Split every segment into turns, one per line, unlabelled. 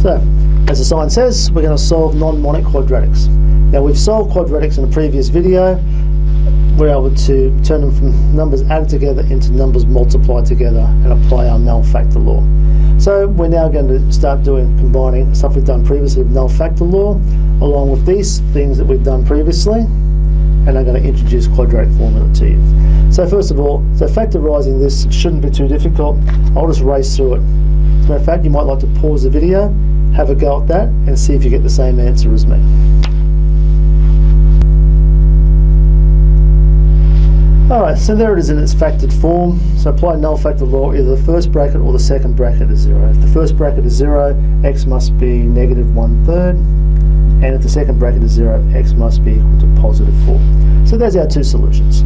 So, as the sign says, we're going to solve non-monic quadratics. Now, we've solved quadratics in a previous video. We're able to turn them from numbers added together into numbers multiplied together and apply our null factor law. So we're now going to start combining stuff we've done previously with null factor law along with these things that we've done previously, and I'm going to introduce quadratic formula to you. So first of all, factorising this shouldn't be too difficult. I'll just race through it. As a matter of fact, you might like to pause the video, have a go at that, and see if you get the same answer as me. Alright, so there it is in its factored form. So apply null factor law, either the first bracket or the second bracket is 0. If the first bracket is 0, x must be negative 1/3. And if the second bracket is 0, x must be equal to positive 4. So there's our two solutions.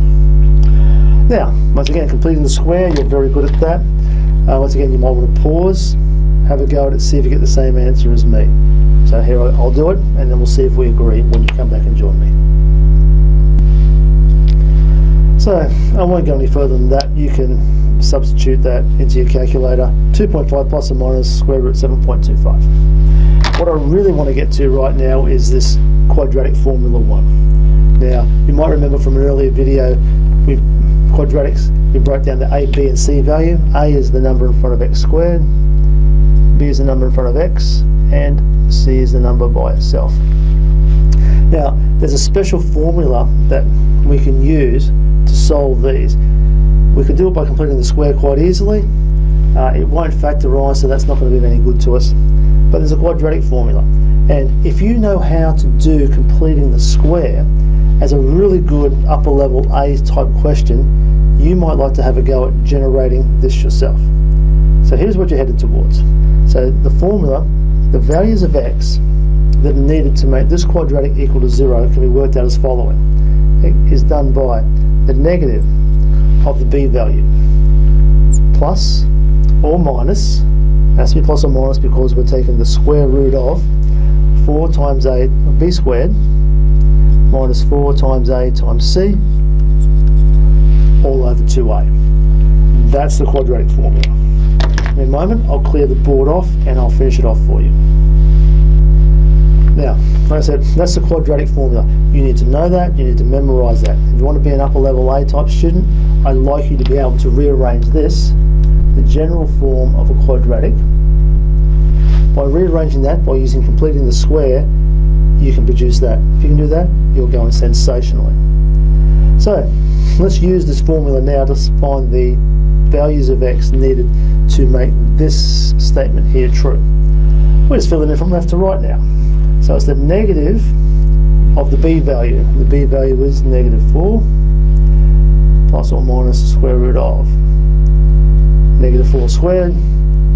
Now, once again, completing the square, you're very good at that. Once again, you might want to pause, have a go at it, see if you get the same answer as me. So here I'll do it, and then we'll see if we agree when you come back and join me. So I won't go any further than that. You can substitute that into your calculator. 2.5 plus or minus square root 7.25. What I really want to get to right now is this quadratic formula 1. Now, you might remember from an earlier video, with quadratics, we broke down the a, b and c value. A is the number in front of x squared, b is the number in front of x, and c is the number by itself. Now, there's a special formula that we can use to solve these. We can do it by completing the square quite easily. It won't factorise, so that's not going to be any good to us. But there's a quadratic formula. And if you know how to do completing the square as a really good upper level A type question, you might like to have a go at generating this yourself. So here's what you're headed towards. So the formula, the values of x that are needed to make this quadratic equal to 0 can be worked out as following. It is done by the negative of the b value plus or minus, it has to be plus or minus because we're taking the square root of 4 times a b squared minus 4 times a times c all over 2a. That's the quadratic formula. In a moment I'll clear the board off and I'll finish it off for you. Now, like I said, that's the quadratic formula. You need to know that, you need to memorize that. If you want to be an upper level A type student, I'd like you to be able to rearrange this, the general form of a quadratic. By rearranging that, by completing the square, you can produce that. If you can do that, you're going sensationally. So, let's use this formula now to find the values of x needed to make this statement here true. We're just filling in from left to right now. So it's the negative of the b value. The b value is negative 4 plus or minus the square root of negative 4 squared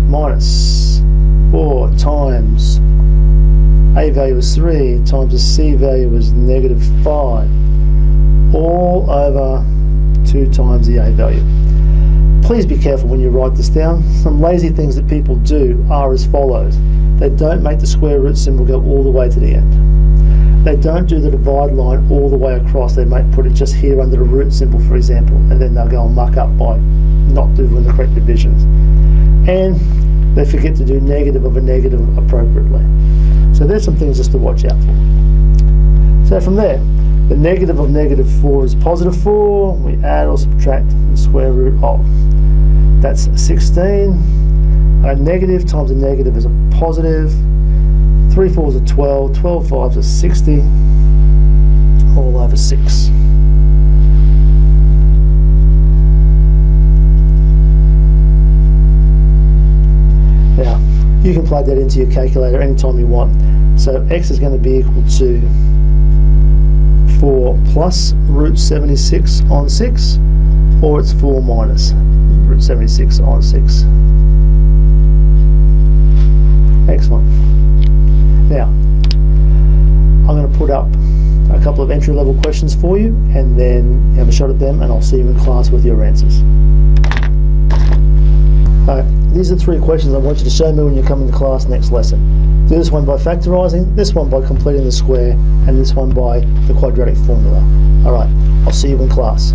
minus 4 times a value is 3 times the c value is negative 5 all over 2 times the a value. Please be careful when you write this down. Some lazy things that people do are as follows. They don't make the square root symbol go all the way to the end. They don't do the divide line all the way across. They might put it just here under the root symbol, for example, and then they'll go and muck up by not doing the correct divisions. And they forget to do negative of a negative appropriately. So there's some things just to watch out for. So from there, the negative of negative 4 is positive 4. We add or subtract the square root of. That's 16. A negative times a negative is a positive. 3 4s are 12. 12 5s are 60. All over 6. Now, you can plug that into your calculator anytime you want. So x is going to be equal to 4 plus root 76 on 6, or it's 4 minus root 76 on 6. Excellent. Now, I'm going to put up a couple of entry-level questions for you, and then have a shot at them, and I'll see you in class with your answers. These are 3 questions I want you to show me when you come into class next lesson. Do this one by factorising, this one by completing the square, and this one by the quadratic formula. Alright, I'll see you in class.